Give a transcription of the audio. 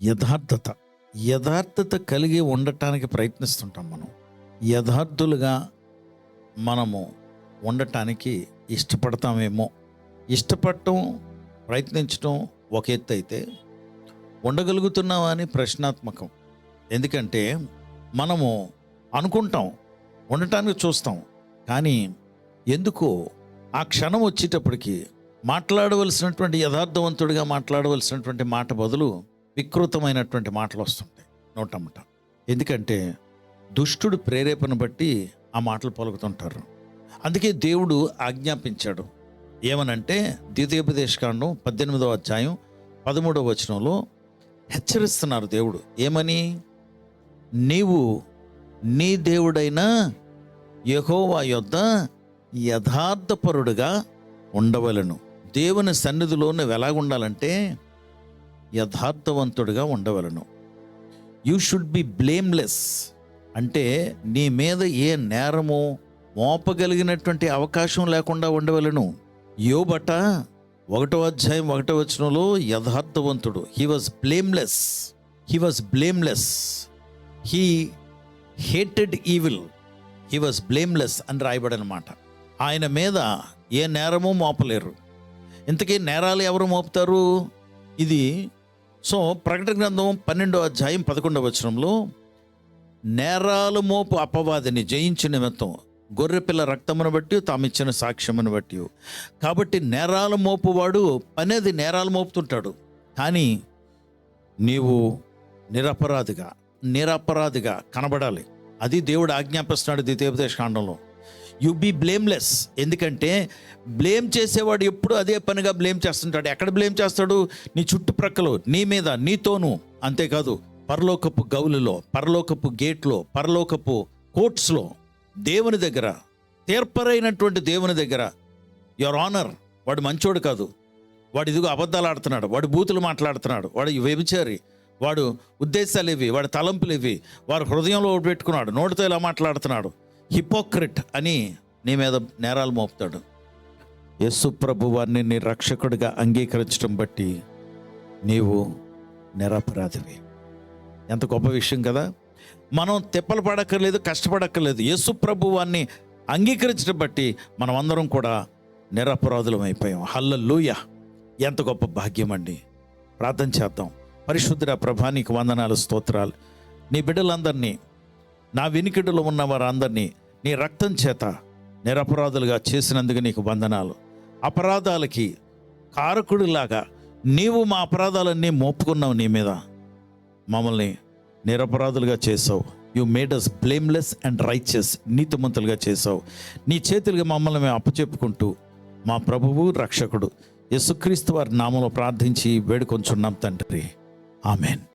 యథార్థత యథార్థత కలిగి ఉండటానికి ప్రయత్నిస్తుంటాం. మనం యథార్థులుగా మనము ఉండటానికి ఇష్టపడతామేమో. ఇష్టపడటం, ప్రయత్నించటం ఒక ఎత్తు అయితే, ఉండగలుగుతున్నావా అని ప్రశ్నాత్మకం. ఎందుకంటే మనము అనుకుంటాం, ఉండటానికి చూస్తాం, కానీ ఎందుకో ఆ క్షణం వచ్చేటప్పటికి మాట్లాడవలసినటువంటి యథార్థవంతుడిగా మాట్లాడవలసినటువంటి మాట బదులు వికృతమైనటువంటి మాటలు వస్తుంటాయి నోటమ్మట. ఎందుకంటే దుష్టుడు ప్రేరేపణ బట్టి ఆ మాటలు పలుకుతుంటారు. అందుకే దేవుడు ఆజ్ఞాపించాడు. ఏమనంటే ద్వితీయోపదేశకాండం 18వ అధ్యాయం 13వ వచనంలో హెచ్చరిస్తున్నారు దేవుడు. ఏమని? నీవు నీ దేవుడైన యెహోవా యొద్ద యథార్థపరుడుగా ఉండవలను. దేవుని సన్నిధిలో నువ్వు ఎలాగుండాలంటే యథార్థవంతుడిగా ఉండవలను. You should be blameless. అంటే నీ మీద ఏ నేరము మోపగలిగినటువంటి అవకాశం లేకుండా ఉండవలను. యోబట 1వ అధ్యాయం 1వ వచనంలో యథార్థవంతుడు. He was blameless. He hated evil. He was blameless అని రాయబడనమాట. ఆయన మీద ఏ నేరము మోపలేరు. ఇంతకీ నేరాలు ఎవరు మోపుతారు? ఇది ప్రకటన గ్రంథం 12వ అధ్యాయం 11వ వచనంలో నేరాలు మోపు అపవాదిని జయించిన నిమిత్తం గొర్రెపిల్ల రక్తమును బట్టి తామిచ్చిన సాక్ష్యమును బట్టి. కాబట్టి నేరాలు మోపువాడు పనేది నేరాలు మోపుతుంటాడు. కానీ నీవు నిరపరాధిగా కనబడాలి. అది దేవుడు ఆజ్ఞాపిస్తున్నాడు ద్వితీయోపదేశకాండంలో. You be blameless. ఎందుకంటే బ్లేమ్ చేసేవాడు ఎప్పుడు అదే పనిగా బ్లేమ్ చేస్తుంటాడు. ఎక్కడ బ్లేమ్ చేస్తాడు? నీ చుట్టుప్రక్కలో, నీ మీద, నీతోనూ. అంతేకాదు పరలోకపు గౌలులో, పరలోకపు గేట్లో, పరలోకపు కోర్ట్స్లో, దేవుని దగ్గర, తీర్పరైనటువంటి దేవుని దగ్గర. యువర్ ఆనర్, వాడు మంచోడు కాదు, వాడు ఇదిగో అబద్ధాలు ఆడుతున్నాడు, వాడు బూతులు మాట్లాడుతున్నాడు, వాడు వ్యభిచారి, వాడు ఉద్దేశాలు ఇవి, వాడి తలంపులు ఇవి, వాడు హృదయంలో పెట్టుకున్నాడు, నోటితో ఇలా మాట్లాడుతున్నాడు, హిపోక్రిట్ అని నీ మీద నేరాలు మోపుతాడు. యేసు ప్రభు వారిని నీ రక్షకుడిగా అంగీకరించడం బట్టి నీవు నిరపరాధివి. ఎంత గొప్ప విషయం కదా! మనం తిప్పలు పడక్కర్లేదు, కష్టపడక్కర్లేదు. యేసు ప్రభు వారిని అంగీకరించడం బట్టి మనం అందరం కూడా నిరపరాధులం అయిపోయాం. హల్లెలూయా! ఎంత గొప్ప భాగ్యం అండి. ప్రార్థన చేద్దాం. పరిశుద్ధుడా ప్రభా, నీకు వందనాలు, స్తోత్రాలు. నీ బిడ్డలందరినీ, నా వినికిడిలో ఉన్న వారందరినీ నీ రక్తం చేత నిరపరాధులుగా చేసినందుకు నీకు వందనాలు. అపరాధాలకి కారకుడిలాగా నీవు మా అపరాధాలన్నీ మోపుకున్నావు. నీ మీద మమ్మల్ని నిరపరాధులుగా చేసావు. You made us blameless and righteous. నీతిమంతులుగా చేసావు. నీ చేతులుగా మమ్మల్ని మేము అప్పచెప్పుకుంటూ మా ప్రభువు రక్షకుడు యేసుక్రీస్తు వారి నామములో ప్రార్థించి వేడుకొంచున్నాం తండ్రి. ఆమెన్.